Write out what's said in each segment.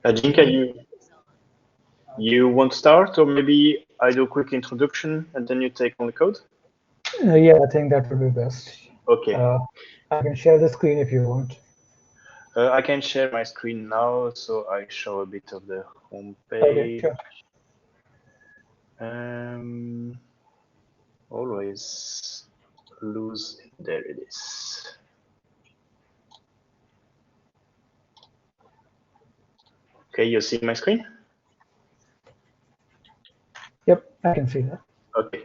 Ajinkya, you want to start, or maybe I do a quick introduction and then you take on the code? Yeah, I think that would be best. Okay. I can share the screen if you want. I can share my screen now, so I show a bit of the home Okay, page. sure. Always lose. There it is. Okay, you see my screen? Yep, I can see that. Okay.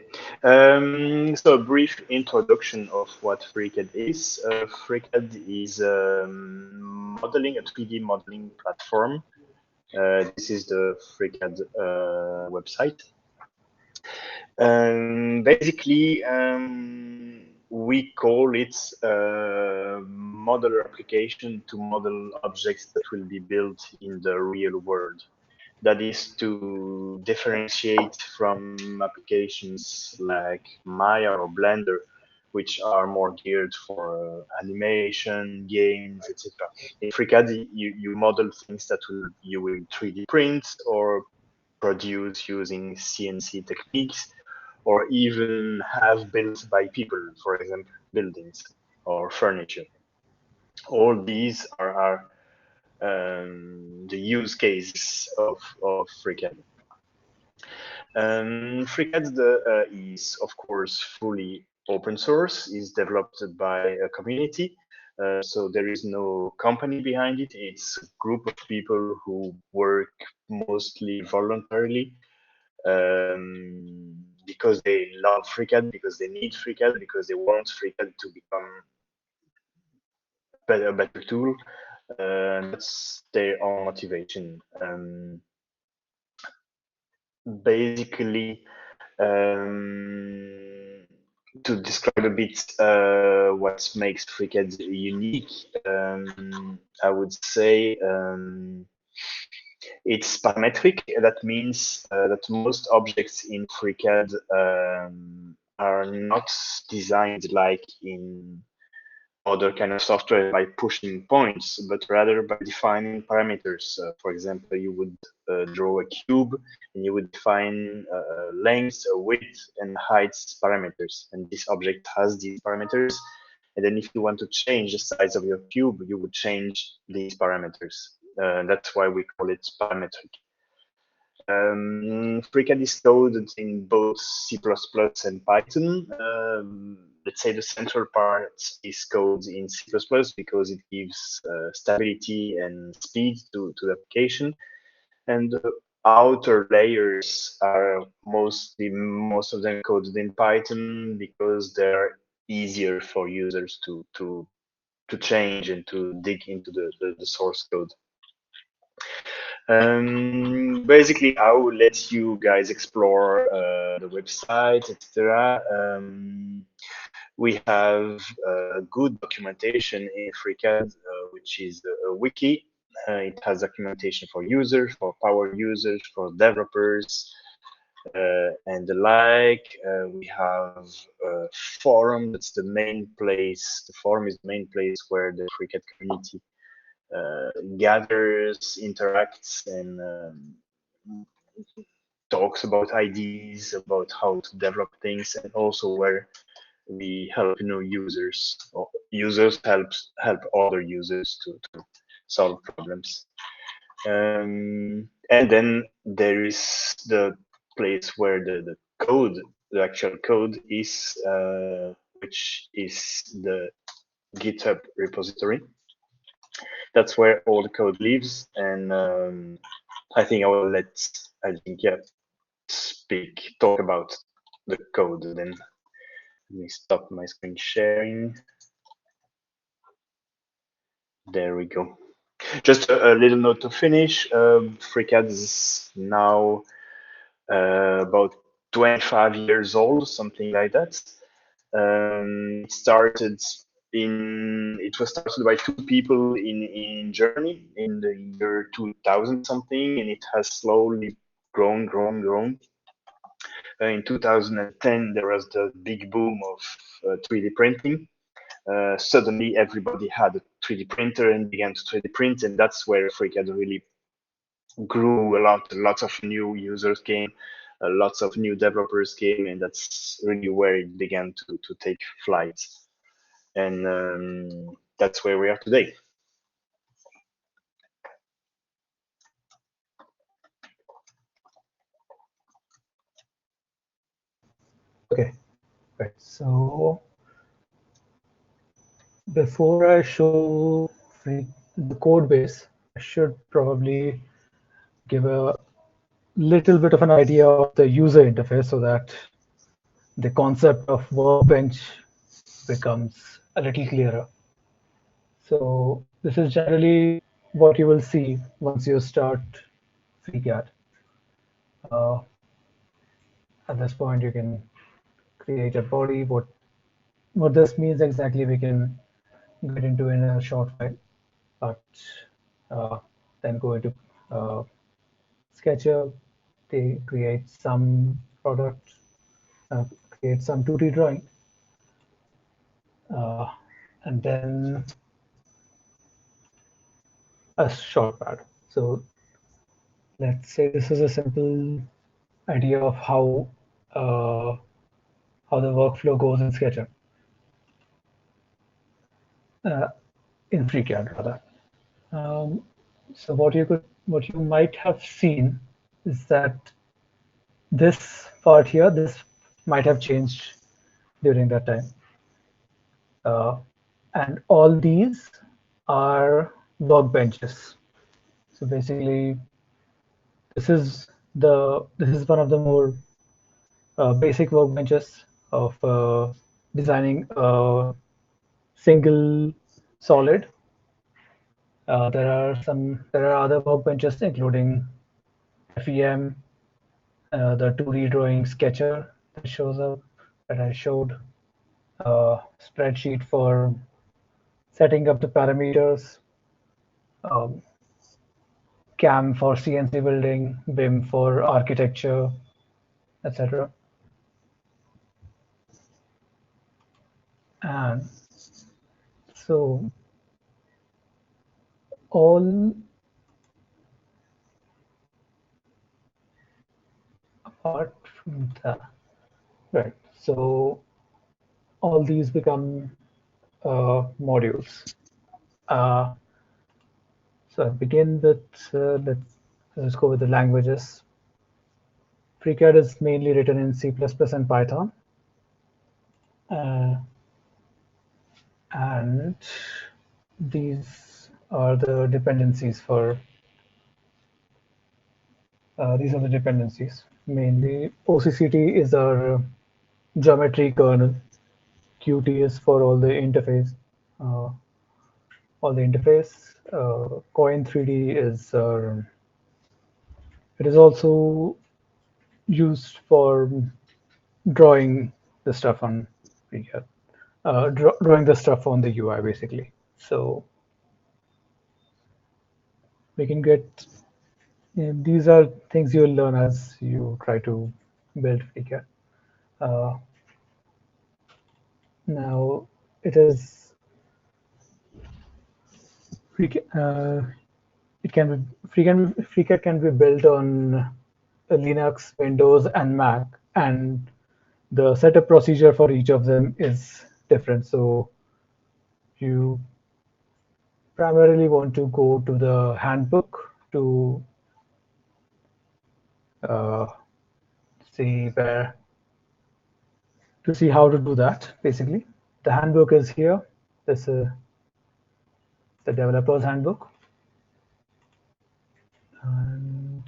So a brief introduction of what FreecAD is. FreecAD is modeling, a 3D modeling platform. This is the FreecAD website. Basically, we call it a modeler application to model objects that will be built in the real world. That is to differentiate from applications like Maya or Blender, which are more geared for animation, games, etc. In FreeCAD, you model things that you will 3D print or produce using CNC techniques, or even have built by people, for example, buildings or furniture. All these are the use cases of FreeCAD. FreeCAD is, of course, fully open source, is developed by a community. So there is no company behind it. It's a group of people who work mostly voluntarily because they love FreeCAD, because they need FreeCAD, because they want FreeCAD to become a better tool. That's their own motivation. Basically, to describe a bit what makes FreeCAD unique, I would say it's parametric. That means that most objects in FreeCAD are not designed like in other kind of software by pushing points, but rather by defining parameters. For example, you would draw a cube and you would define length, width, and height parameters. And this object has these parameters. And then if you want to change the size of your cube, you would change these parameters. That's why we call it parametric. FreeCAD is coded in both C++ and Python. Let's say the central part is coded in C++ because it gives stability and speed to the application. And the outer layers are most of them coded in Python because they're easier for users to change and to dig into the source code. Basically, I will let you guys explore the website, etc. We have good documentation in FreeCAD, which is a wiki. It has documentation for users, for power users, for developers, and the like. We have a forum. That's the main place. The forum is the main place where the FreeCAD community gathers, interacts, and talks about ideas, about how to develop things, and also where we help users, or users help other users to solve problems. And then there is the place where the code, the actual code is, which is the GitHub repository. That's where all the code lives, and I think I will let Ajinkya talk about the code. Then let me stop my screen sharing. There we go. Just a little note to finish. FreeCAD is now about 25 years old, something like that. It was started by two people in Germany in the year 2000 something, and it has slowly grown. In 2010, there was the big boom of 3D printing. Suddenly, everybody had a 3D printer and began to 3D print, and that's where FreeCAD really grew a lot. Lots of new users came, lots of new developers came, and that's really where it began to take flight. And that's where we are today. Okay, right. So before I show the code base, I should probably give a little bit of an idea of the user interface so that the concept of workbench becomes a little clearer. So this is generally what you will see once you start FreeCAD. Uh, at this point, you can create a body. What this means exactly, we can get into in a short while. But uh, then go into uh, SketchUp, they create some product, create some 2D drawing, uh, and then a short pad. So let's say this is a simple idea of uh, how the workflow goes in SketchUp, uh, in FreeCAD rather. Um, so what you might have seen is that this part here, this might have changed during that time. And all these are workbenches. So basically, this is one of the more basic workbenches of designing a single solid. There are other workbenches including FEM, the 2D drawing sketcher that shows up that I showed, spreadsheet for setting up the parameters, um, CAM for CNC building, BIM for architecture, etc. And so all apart from that, right? So all these become modules. Uh, so I begin with let's go with the languages. FreeCAD is mainly written in C++ and Python, uh, and these are the dependencies for these are the dependencies. Mainly, OCCT is our geometry kernel. Qt is for uh, all the interface. Coin 3D is it is also used for drawing the stuff on FreeCAD, drawing the stuff on the UI basically. So we can get these are things you'll learn as you try to build FreeCAD. Uh, now it is uh, it can be FreeCAD can be built on Linux, Windows, and Mac, and the setup procedure for each of them is different. So you primarily want to go to the handbook to uh, see where to see how to do that. Basically, the handbook is here. This is the developer's handbook, and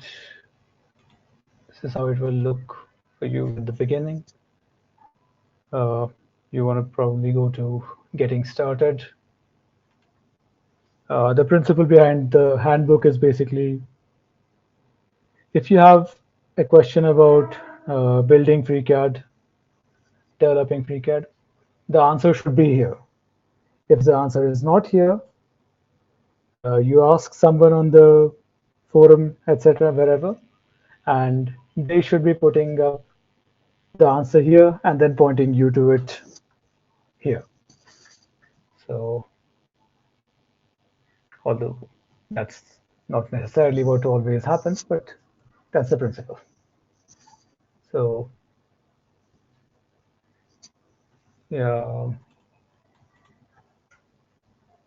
this is how it will look for you in the beginning. Uh, you want to probably go to getting started. The principle behind the handbook is basically if you have a question about building FreeCAD, developing FreeCAD, the answer should be here. If the answer is not here, you ask someone on the forum, etc., wherever, and they should be putting up the answer here and then pointing you to it here. So, although that's Not necessarily what always happens, but that's the principle. So yeah,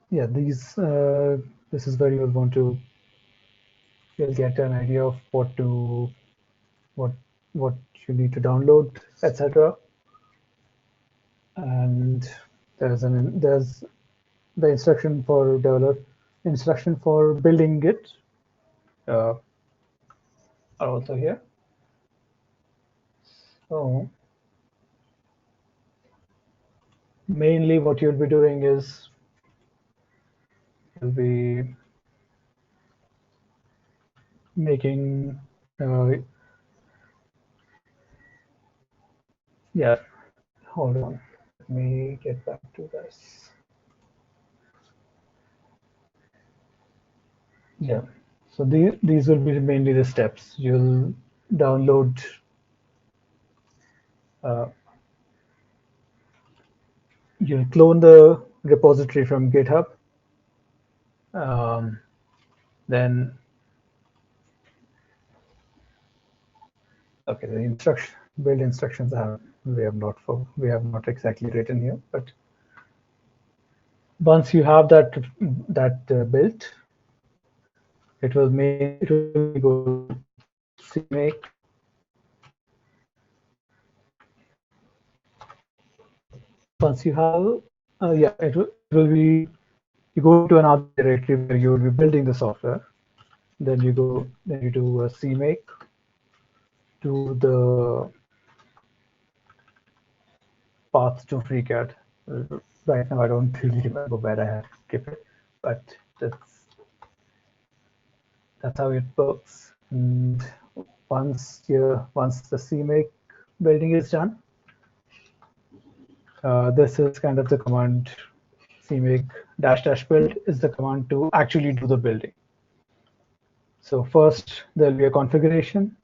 yeah. This is where you'll want to you'll get an idea of what what you need to download, etc. And there's the instruction for building Git are also here. So mainly what you'll be doing is you'll be making yeah, hold on, let me get back to this. Yeah, so these will be mainly the steps. You'll download uh, you'll clone the repository from GitHub. Um, then okay, the build instructions we have not exactly written here, but once you have that built, it will mainly go to CMake. Once you have yeah, it will be you go to another directory where you will be building the software. Then you do a CMake to the path to FreeCAD. Right now, I don't really remember where I have kept it, but that's how it works. And once the CMake building is done, this is kind of the command. CMake -- build is the command to actually do the building. So first there'll be a configuration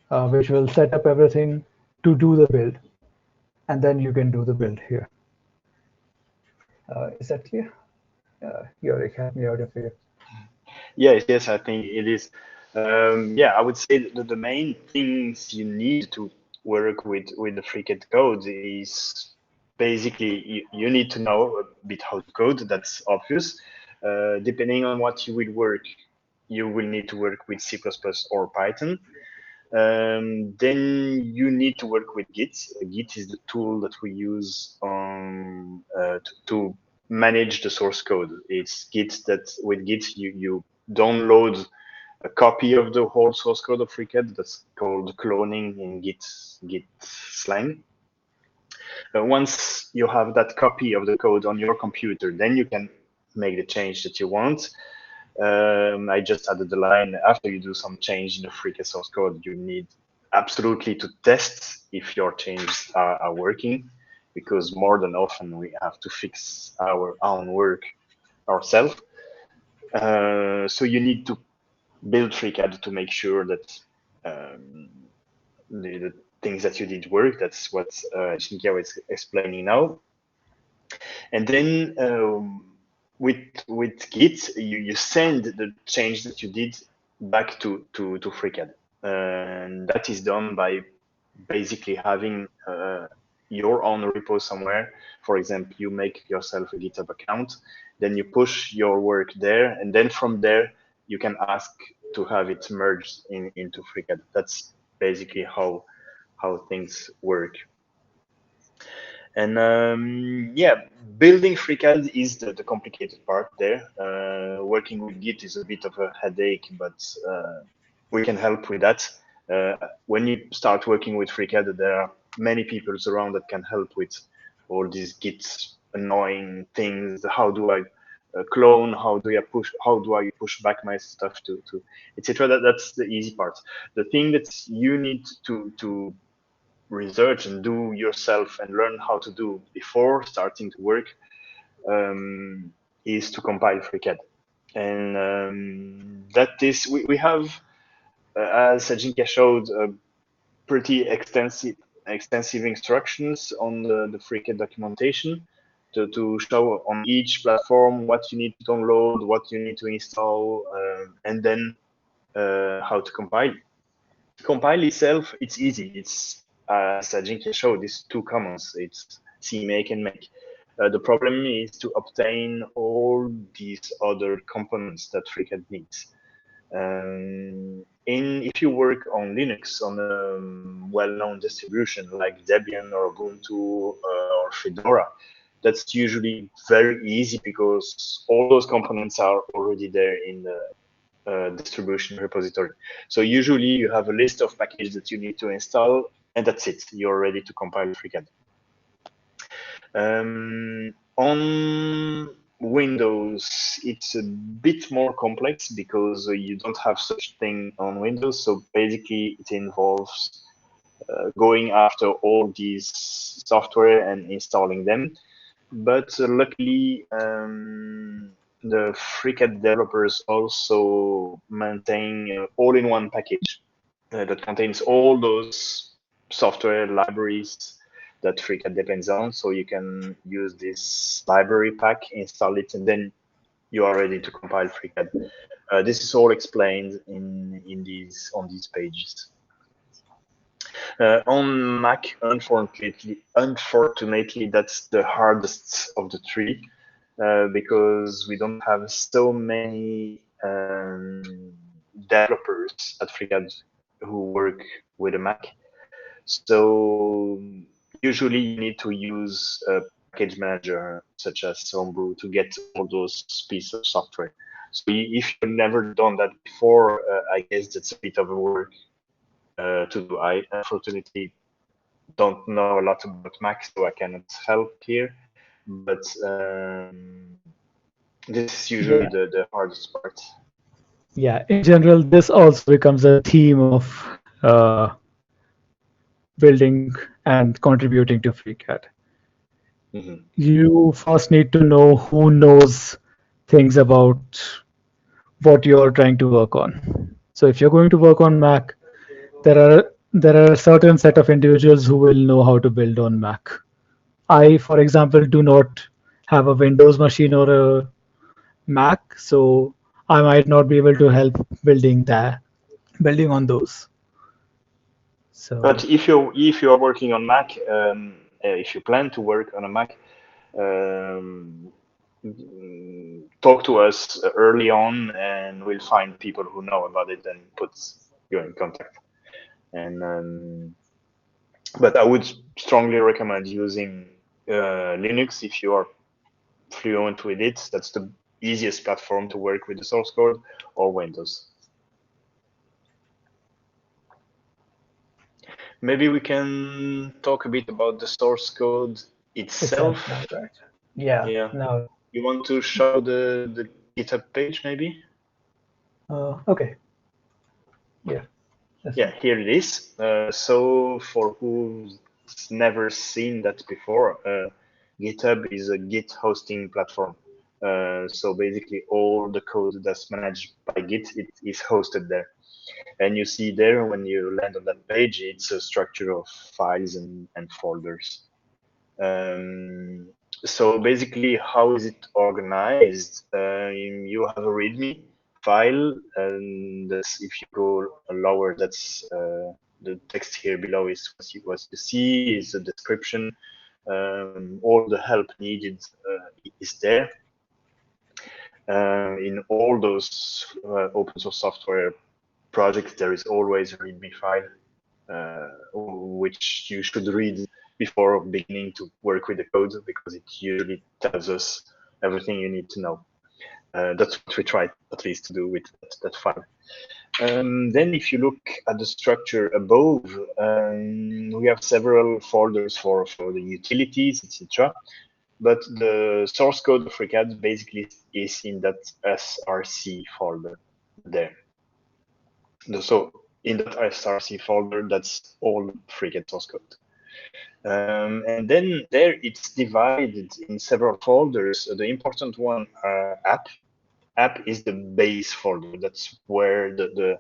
which will set up everything to do the build, and then you can do the build here. Is that clear? Yorik, help me out if you. Yes, I think it is. Yeah, I would say that the main things you need to work with the FreeCAD code is basically you need to know a bit how to code. That's obvious. Depending on what you will work, you will need to work with C++ or Python. Then you need to work with Git. Git is the tool that we use to manage the source code. It's Git that with Git you download a copy of the whole source code of FreeCAD. That's called cloning in Git slang. Once you have that copy of the code on your computer, then you can make the change that you want. I just added the line after you do some change in the FreeCAD source code, you need absolutely to test if your changes are working, because more than often we have to fix our own work ourselves. So you need to build FreeCAD to make sure that the things that you did work. That's what Ajinkya was explaining now. And then with Git, you send the change that you did back to FreeCAD. And that is done by basically having your own repo somewhere. For example, you make yourself a GitHub account, then you push your work there, and then from there you can ask to have it merged into FreeCAD. That's basically how things work. And yeah, building FreeCAD is the complicated part there. Working with Git is a bit of a headache, but we can help with that. When you start working with FreeCAD, there are many people around that can help with all these Git annoying things. How do I clone? How do I push back my stuff to etc. That's the easy part. The thing that you need to research and do yourself and learn how to do before starting to work is to compile FreeCAD. And that is, we have, as Ajinkya showed, pretty extensive instructions on the FreeCAD documentation. to show on each platform what you need to download, what you need to install, and then how to compile. Compile itself, it's easy. It's as Ajinkya showed, it's two commands. It's cmake and make. The problem is to obtain all these other components that FreeCAD needs. If you work on Linux, on a well-known distribution like Debian or Ubuntu or Fedora, that's usually very easy because all those components are already there in the distribution repository. So usually you have a list of packages that you need to install, and that's it. You're ready to compile FreeCAD. On Windows, it's a bit more complex because you don't have such thing on Windows. So basically, it involves going after all these software and installing them. But luckily, the FreeCAD developers also maintain all-in-one package that contains all those software libraries that FreeCAD depends on. So you can use this library pack, install it, and then you are ready to compile FreeCAD. This is all explained on these pages. On Mac, unfortunately, that's the hardest of the three because we don't have so many developers at FreeCAD who work with a Mac. So usually you need to use a package manager such as Homebrew to get all those pieces of software. So if you've never done that before, I guess that's a bit of a work to do. I unfortunately don't know a lot about Mac, so I cannot help here. But this is usually the hardest part. Yeah, in general, this also becomes a theme of building and contributing to FreeCAD. You first need to know who knows things about what you're trying to work on. So if you're going to work on Mac, there are a certain set of individuals who will know how to build on Mac. I, for example, do not have a Windows machine or a Mac, so I might not be able to help building on those. But So if you are working on Mac, if you plan to work on a Mac, um, talk to us early on, and we'll find people who know about it and put you in contact. And but I would strongly recommend using Linux if you are fluent with it. That's the easiest platform to work with the source code, or Windows. Maybe we can talk a bit about the source code itself. now, right? Yeah. Yeah. Now, You want to show the GitHub page, maybe? okay. Yeah. Yeah, here it is. So for who's never seen that before, GitHub is a Git hosting platform. So basically all the code that's managed by Git, it is hosted there. And you see there when you land on that page, it's a structure of files and folders. So basically, how is it organized? You have a README file, and if you go lower, that's the text here below is what you see is the description. All the help needed is there. In all those open source software projects, there is always a README file, which you should read before beginning to work with the code, because it usually tells us everything you need to know. That's what we try at least to do with that file. Then if you look at the structure above, we have several folders for the utilities, etc. But the source code of FreeCAD basically is in that src folder there. So in that src folder, that's all FreeCAD source code. And then there it's divided in several folders. The important one, app. App is the base folder. That's where the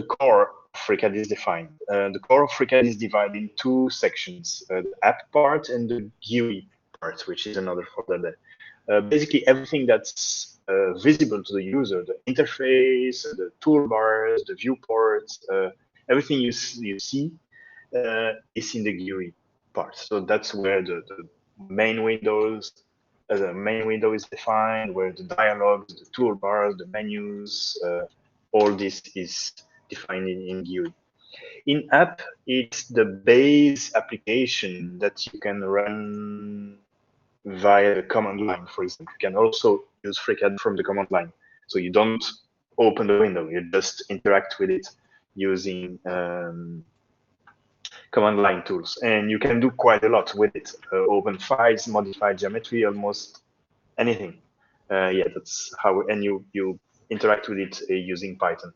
core of FreeCAD is defined. The core of FreeCAD is divided in two sections, the app part and the GUI part, which is another folder there. Basically, everything that's visible to the user, the interface, the toolbars, the viewports, everything you see is in the GUI part. So that's where the main windows, the main window is defined, where the dialogues, the toolbars, the menus, all this is defined in GUI. In app, it's the base application that you can run via the command line, for example. You can also use FreeCAD from the command line. So you don't open the window, you just interact with it using command line tools. And you can do quite a lot with it. Open files, modify geometry, almost anything. Yeah, that's how, and you interact with it using Python.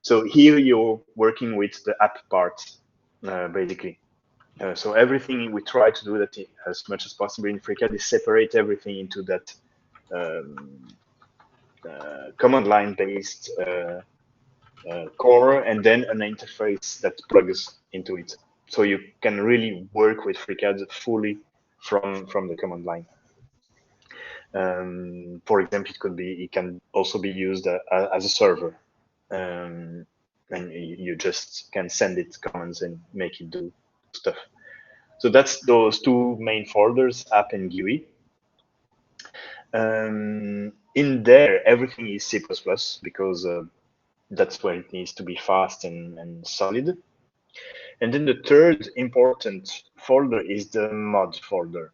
So here you're working with the app part, basically. So everything we try to do that as much as possible in FreeCAD is separate everything into that command line based core, and then an interface that plugs into it. So you can really work with FreeCAD fully from the command line. For example, it can also be used as a server, and you just can send it commands and make it do stuff. So that's those two main folders, app and GUI. In there, everything is C++ because that's where it needs to be fast and solid. And then the third important folder is the mod folder.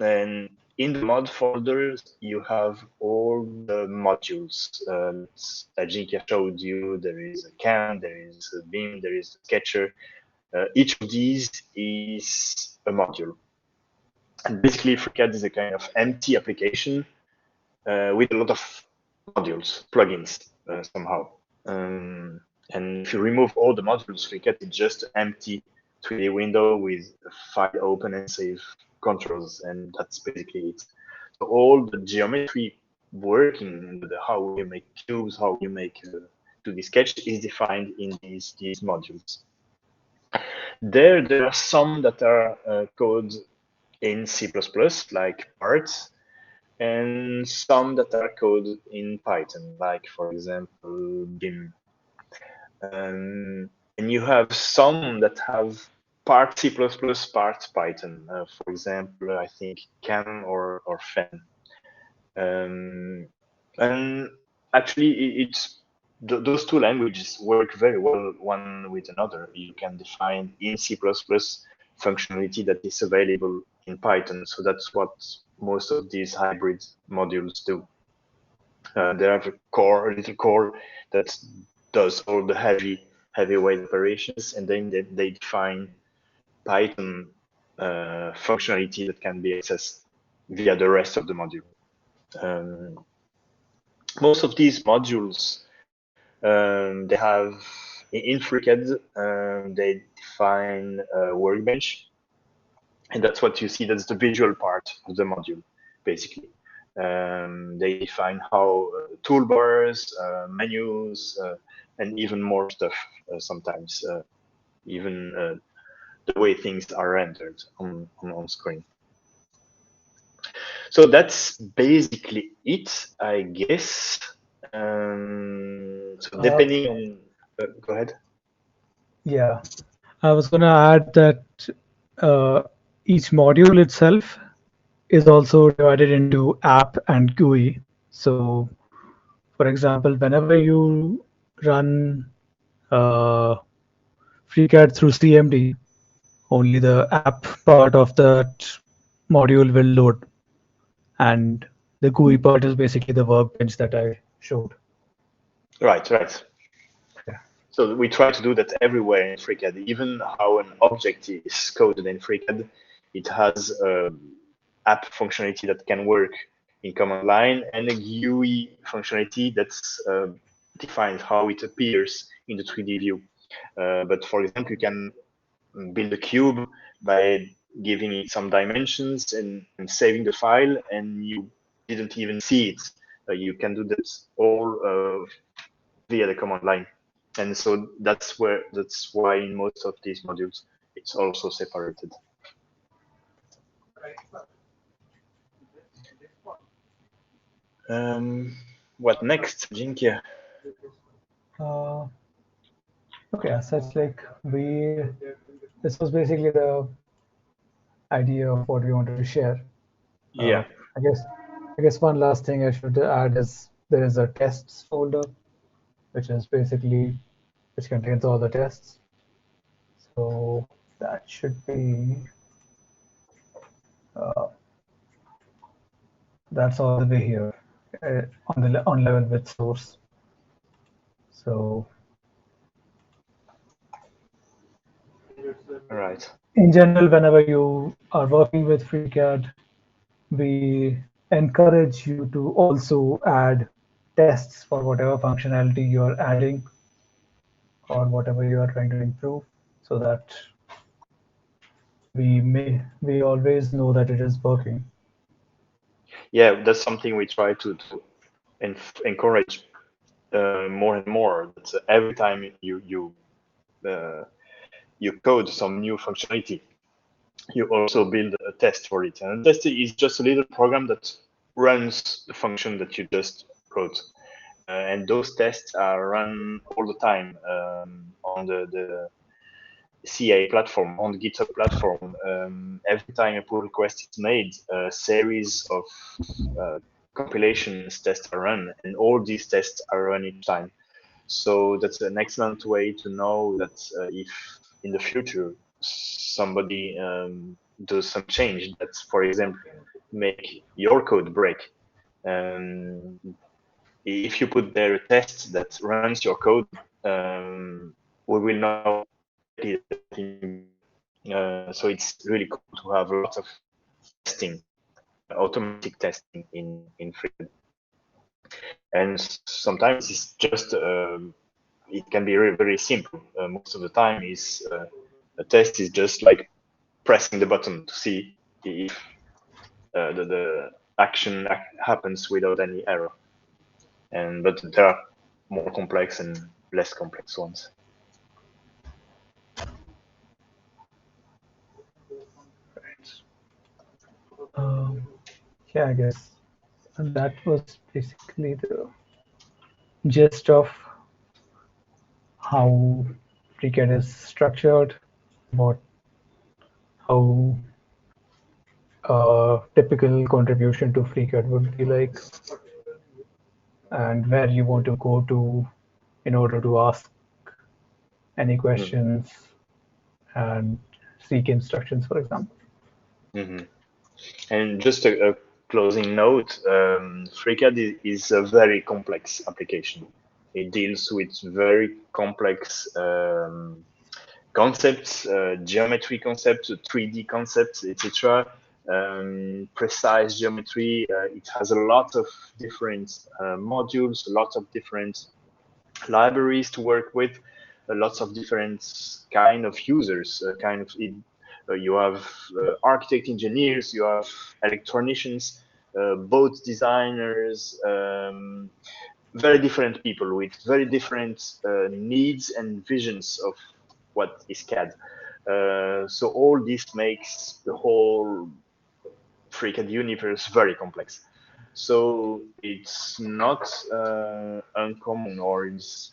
And in the mod folder, you have all the modules. Ajinkya showed you. There is a CAM, there is a BIM, there is a Sketcher. Each of these is a module. And basically, FreeCAD is a kind of empty application with a lot of modules, plugins somehow. And if you remove all the modules, FreeCAD is just an empty 3D window with a file open and save controls, and that's basically it. So all the geometry working, how you make cubes, how you make 2D sketch is defined in these modules. There are some that are code in C++, like parts, and some that are coded in Python, like, for example, BIM. And you have some that have part C++, part Python. For example, I think CAM or FEN. And actually, those two languages work very well one with another. You can define in C++ functionality that is available in Python. So that's what most of these hybrid modules do. They have a little core that does all the heavyweight operations, and then they define Python functionality that can be accessed via the rest of the module. Most of these modules, they have in FreeCAD, they define a workbench, and that's what you see. That's the visual part of the module, basically. They define how toolbars, menus, and even more stuff sometimes, even the way things are rendered on screen. So that's basically it, I guess. So depending on, go ahead. Yeah, I was going to add that each module itself is also divided into app and GUI. So, for example, whenever you run FreeCAD through CMD, only the app part of that module will load, and the GUI part is basically the workbench that I showed. Right. Yeah. So we try to do that everywhere in FreeCAD. Even how an object is coded in FreeCAD, it has app functionality that can work in command line, and a GUI functionality that's defines how it appears in the 3D view. But for example, you can build a cube by giving it some dimensions and saving the file, and you didn't even see it. You can do that all via the command line. And so that's why in most of these modules, it's also separated. What next, Ajinkya? Okay, as such, like this was basically the idea of what we wanted to share. Yeah. I guess one last thing I should add is there is a tests folder, which is basically which contains all the tests. So that should be that's all the way here on level with source. So All right. in general, whenever you are working with FreeCAD, we encourage you to also add tests for whatever functionality you are adding or whatever you are trying to improve, so that we always know that it is working. Yeah, that's something we try to encourage more and more. That every time you code some new functionality, you also build a test for it. And a test is just a little program that runs the function that you just wrote. And those tests are run all the time on the CA platform, on the GitHub platform. Every time a pull request is made, a series of compilations tests are run, and all these tests are run each time. So that's an excellent way to know that if in the future somebody does some change that, for example, make your code break, um, if you put there a test that runs your code, we will know so it's really cool to have a lot of testing, automatic testing in Fread. And sometimes it's just it can be very, very simple. Most of the time is a test is just like pressing the button to see if the action happens without any error. But there are more complex and less complex ones. Yeah, I guess and that was basically the gist of how FreeCAD is structured, what how a typical contribution to FreeCAD would be like, and where you want to go to in order to ask any Mm-hmm. questions and seek instructions, for example. Mm-hmm. And just a closing note, FreeCAD is a very complex application. It deals with very complex concepts, geometry concepts, 3D concepts, etc. Precise geometry. It has a lot of different modules, a lot of different libraries to work with, lots of different kind of users, you have architect engineers, you have electronicians, both designers, very different people with very different needs and visions of what is CAD. So all this makes the whole FreeCAD universe very complex. So it's not uncommon, or it's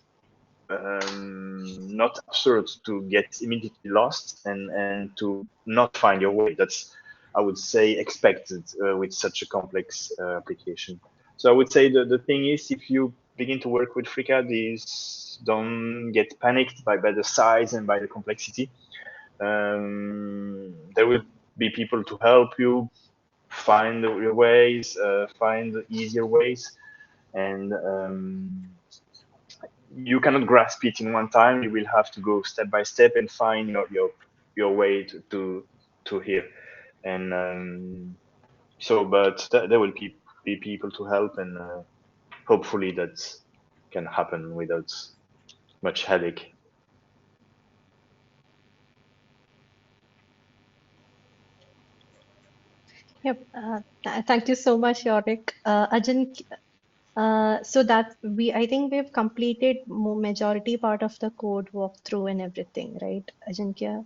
not absurd to get immediately lost and to not find your way. That's, I would say, expected with such a complex application. So I would say the thing is, if you begin to work with FreeCAD, is don't get panicked by the size and by the complexity. There will be people to help you find your ways, find easier ways, and you cannot grasp it in one time. You will have to go step by step and find your way to here. And so, but there will be people to help, and hopefully that can happen without much headache. Yep. Thank you so much, Yorik. So that I think we've completed majority part of the code walkthrough and everything, right, Ajinkya?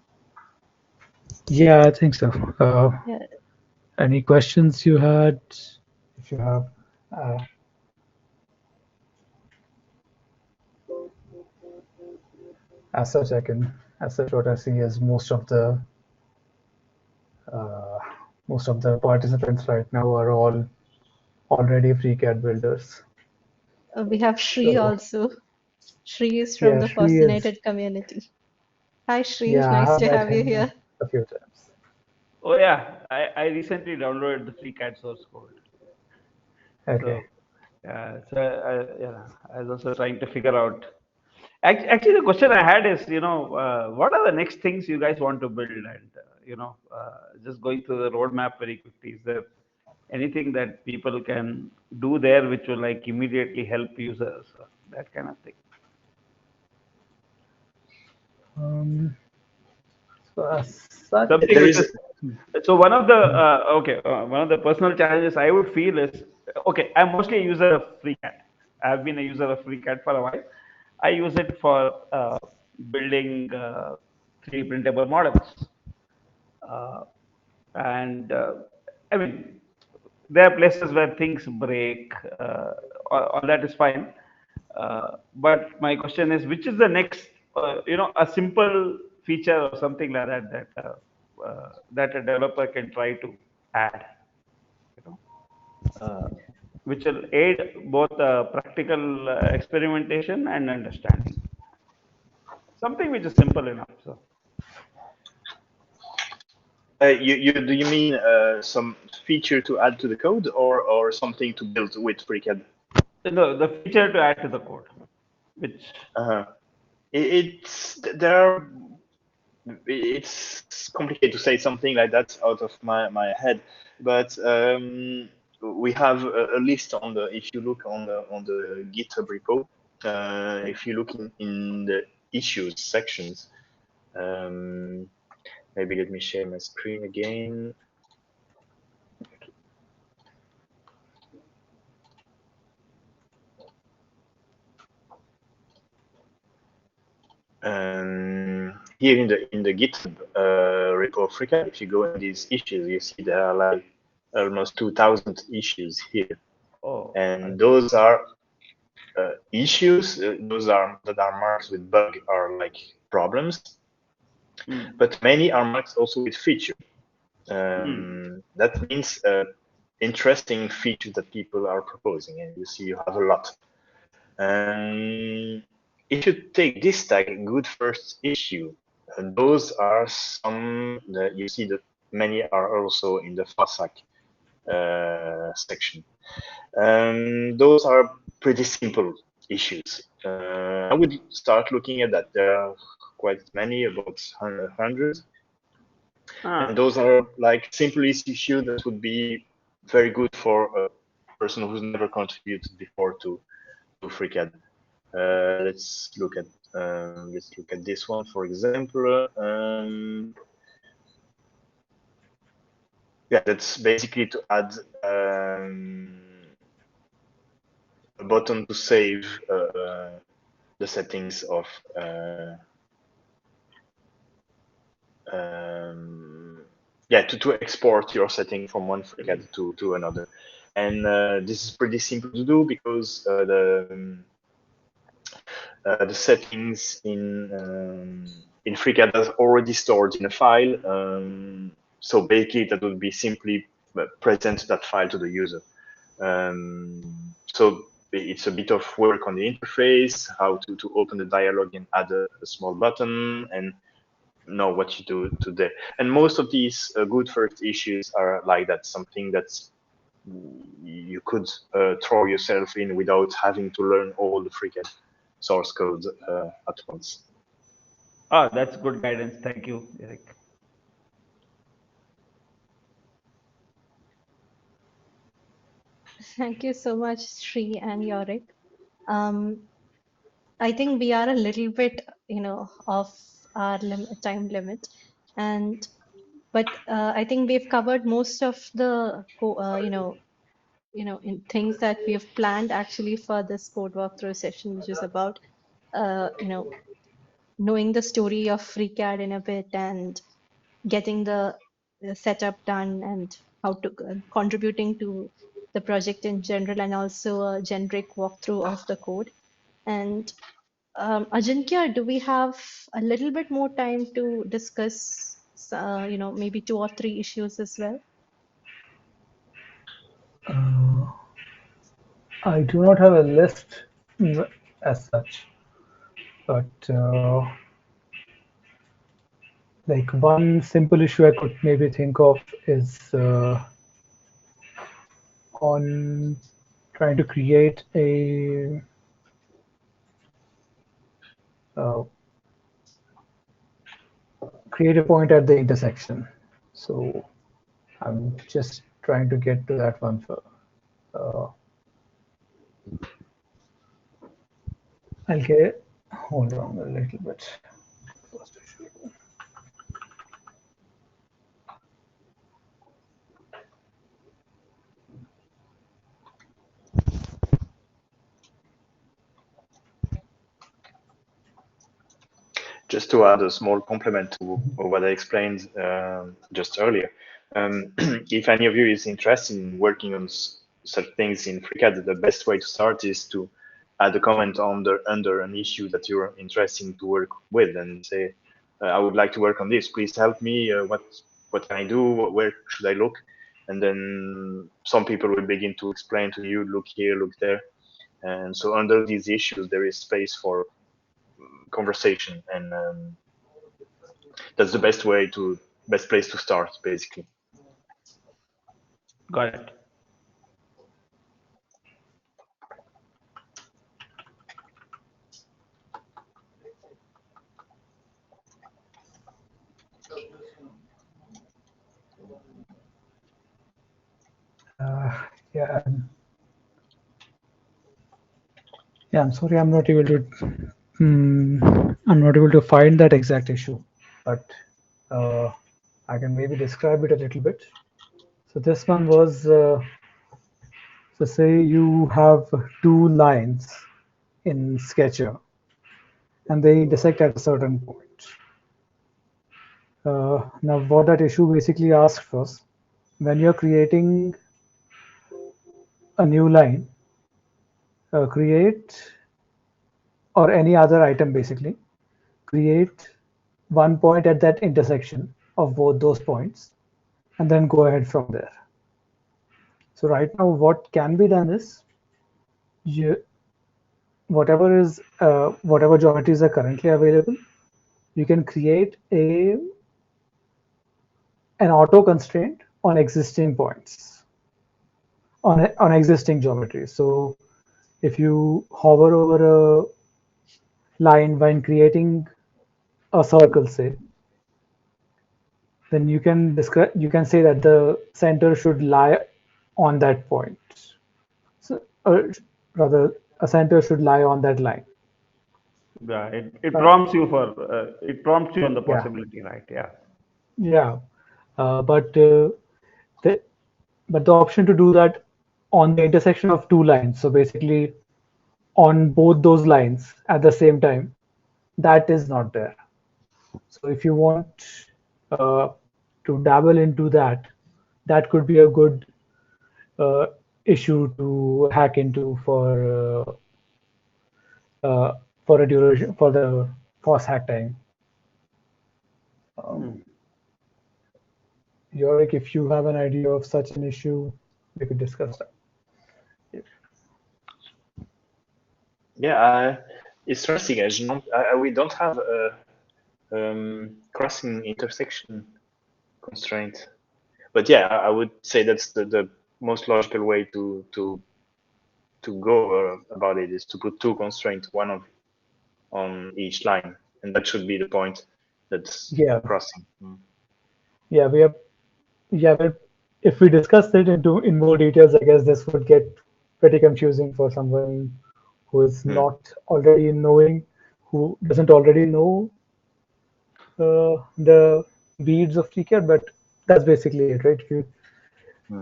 Yeah, I think so. Yeah. Any questions you had? If you have, uh, as such, what I see is most of the participants right now are all already FreeCAD builders. We have Shri So also. Shri is from yeah, the Shri is, FOSS Community. Hi Shri, yeah, I nice have to met have you him here. a few times. Oh yeah, I recently downloaded the FreeCAD source code. Okay. So yeah, yeah, I was also trying to figure out. Actually, the question I had is, what are the next things you guys want to build? And just going through the roadmap very quickly. Is there anything that people can do there which will like immediately help users, that kind of thing? So as such, Something There which is is so one of the personal challenges I would feel is, okay, I'm mostly a user of FreeCAD. I've been a user of FreeCAD for a while. I use it for building 3D printable models, uh, and I mean, there are places where things break. All that is fine. But my question is, which is the next, a simple feature or something like that that a developer can try to add, you know, uh, which will aid both practical experimentation and understanding. Something which is simple enough. So. do you mean some feature to add to the code, or something to build with FreeCAD? The feature to add to the code, which Uh-huh. It's there are it's complicated to say something like that out of my head, but we have a list on the, if you look on the GitHub repo, if you look in the issues sections, um, maybe let me share my screen again. Here in the GitHub repo of FreeCAD, if you go in these issues, you see there are like almost 2,000 issues here, and those are issues. Those are that are marked with bug are like problems, but many are marked also with feature. That means interesting features that people are proposing, and you see you have a lot. If you take this tag, good first issue, those are some that you see that many are also in the FOSS Hack section. Those are pretty simple issues. I would start looking at that. There are quite many, about 100. And those are like simple issues that would be very good for a person who's never contributed before to FreeCAD. Let's look at this one, for example. Yeah, that's basically to add a button to save the settings of to export your setting from one FreeCAD to another. And this is pretty simple to do because the settings in FreeCAD are already stored in a file. So basically, that would be simply present that file to the user. So it's a bit of work on the interface, how to open the dialog and add a small button and know what you do today. And most of these good first issues are like that, something that's you could throw yourself in without having to learn all the FreeCAD source code at once. That's good guidance. Thank you, Yorik. Thank you so much, Shri and Yorik. I think we are a little bit, off our time limit, but I think we've covered most of the, in things that we have planned actually for this code walkthrough session, which is about, uh, you know, knowing the story of FreeCAD in a bit and getting the setup done and how to contributing to the project in general, and also a generic walkthrough of the code. And Ajinkya, do we have a little bit more time to discuss, maybe 2 or 3 issues as well? I do not have a list as such, but like one simple issue I could maybe think of is on trying to create a point at the intersection. So I'm just trying to get to that one for. I'll get. Hold on a little bit. First issue. Just to add a small complement to what I explained just earlier, if any of you is interested in working on such things in FreeCAD, the best way to start is to add a comment under an issue that you're interested to work with, and say, I would like to work on this. Please help me. What can I do? Where should I look? And then some people will begin to explain to you, look here, look there. And so under these issues, there is space for conversation, and that's the best place to start, basically. Got it. Yeah. Yeah, I'm sorry, I'm not able to. I'm not able to find that exact issue, but I can maybe describe it a little bit. So this one was, so say you have 2 lines in Sketcher, and they intersect at a certain point. Now, what that issue basically asks was, when you're creating a new line, create, or any other item basically, create one point at that intersection of both those points, and then go ahead from there. So right now, what can be done is, whatever geometries are currently available, you can create an auto constraint on existing points, on existing geometries. So if you hover over a line when creating a circle, say, then you can say that the center should lie on that point. So, rather, a center should lie on that line. Yeah, it prompts you on the possibility, right? Yeah. Yeah, but the option to do that on the intersection of 2 lines, so basically on both those lines at the same time, that is not there. So if you want to dabble into that, that could be a good issue to hack into for a duration, for the FOSS hack time. Yorik, if you have an idea of such an issue, we could discuss that. Yeah, it's interesting. We don't have a crossing intersection constraint, but yeah, I would say that's the most logical way to go about it, is to put 2 constraints, one on each line, and that should be the point that's crossing. Yeah, we have. Yeah, but if we discuss it in more details, I guess this would get pretty confusing for someone who is not already knowing, who doesn't already know the beads of FreeCAD, but that's basically it, right?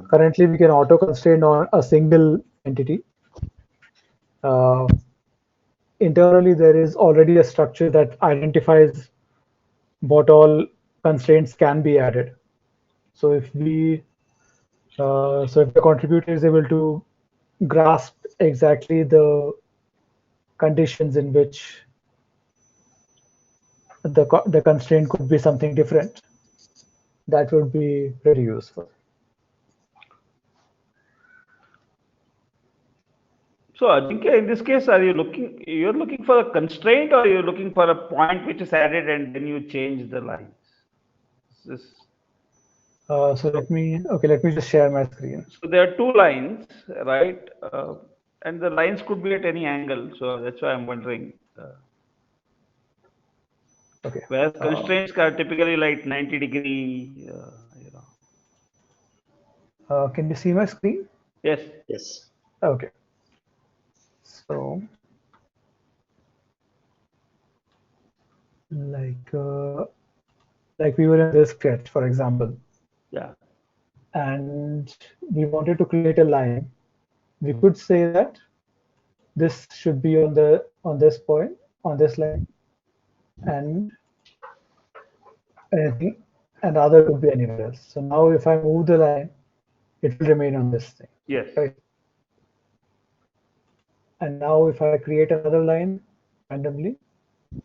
Currently, we can auto constrain on a single entity. Internally, there is already a structure that identifies what all constraints can be added. So if the contributor is able to grasp exactly the conditions in which the constraint could be something different. That would be pretty useful. So Ajinkya, in this case, you're looking for a constraint, or you're looking for a point which is added and then you change the lines? So let me just share my screen. So there are two lines, right? And the lines could be at any angle. So that's why I'm wondering. Okay. Whereas constraints are typically like 90-degree, Can you see my screen? Yes. Yes. Okay. So, like we were in this sketch, for example. Yeah. And we wanted to create a line. We could say that this should be on this point, on this line, and anything, and other could be anywhere else. So now if I move the line, it will remain on this thing. Yes. Right. And now if I create another line randomly,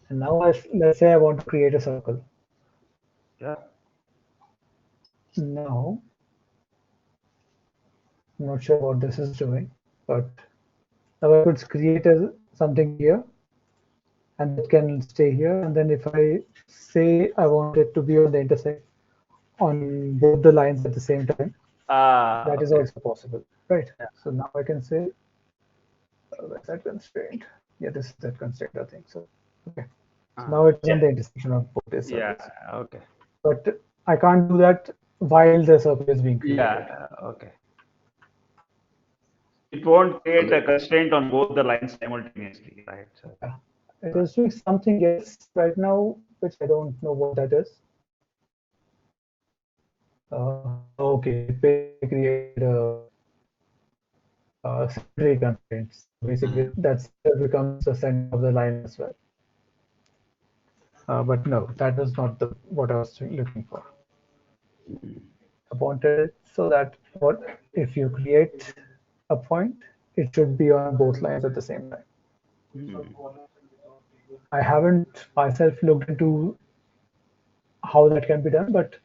and now let's say I want to create a circle. Yeah. Now, I'm not sure what this is doing, but now I could create something here, and it can stay here. And then if I say I want it to be on the intersect on both the lines at the same time, that is also possible, right? Yeah. So now I can say, where's that constraint? Yeah, this is that constraint, I think. So, okay. So now it's on the intersection of both these circles. Yeah. Okay. But I can't do that while the circle is being created. Yeah. Okay. It won't create a constraint on both the lines simultaneously, right? So, yeah. It is doing something else right now, which I don't know what that is. Okay, it basically created a secondary constraints. Basically, that becomes the center of the line as well. But no, that is not what I was looking for. I wanted it so that if you create a point, it should be on both lines at the same time. I haven't myself looked into how that can be done, but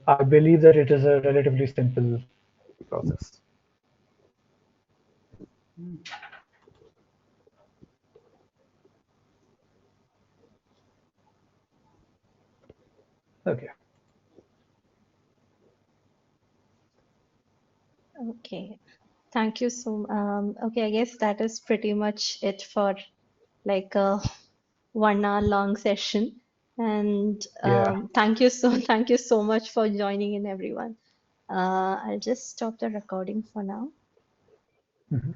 I believe that it is a relatively simple process. Okay. Okay. Thank you so okay, I guess that is pretty much it for like a 1 hour long session. And thank you so much for joining in, everyone. I'll just stop the recording for now. Mm-hmm.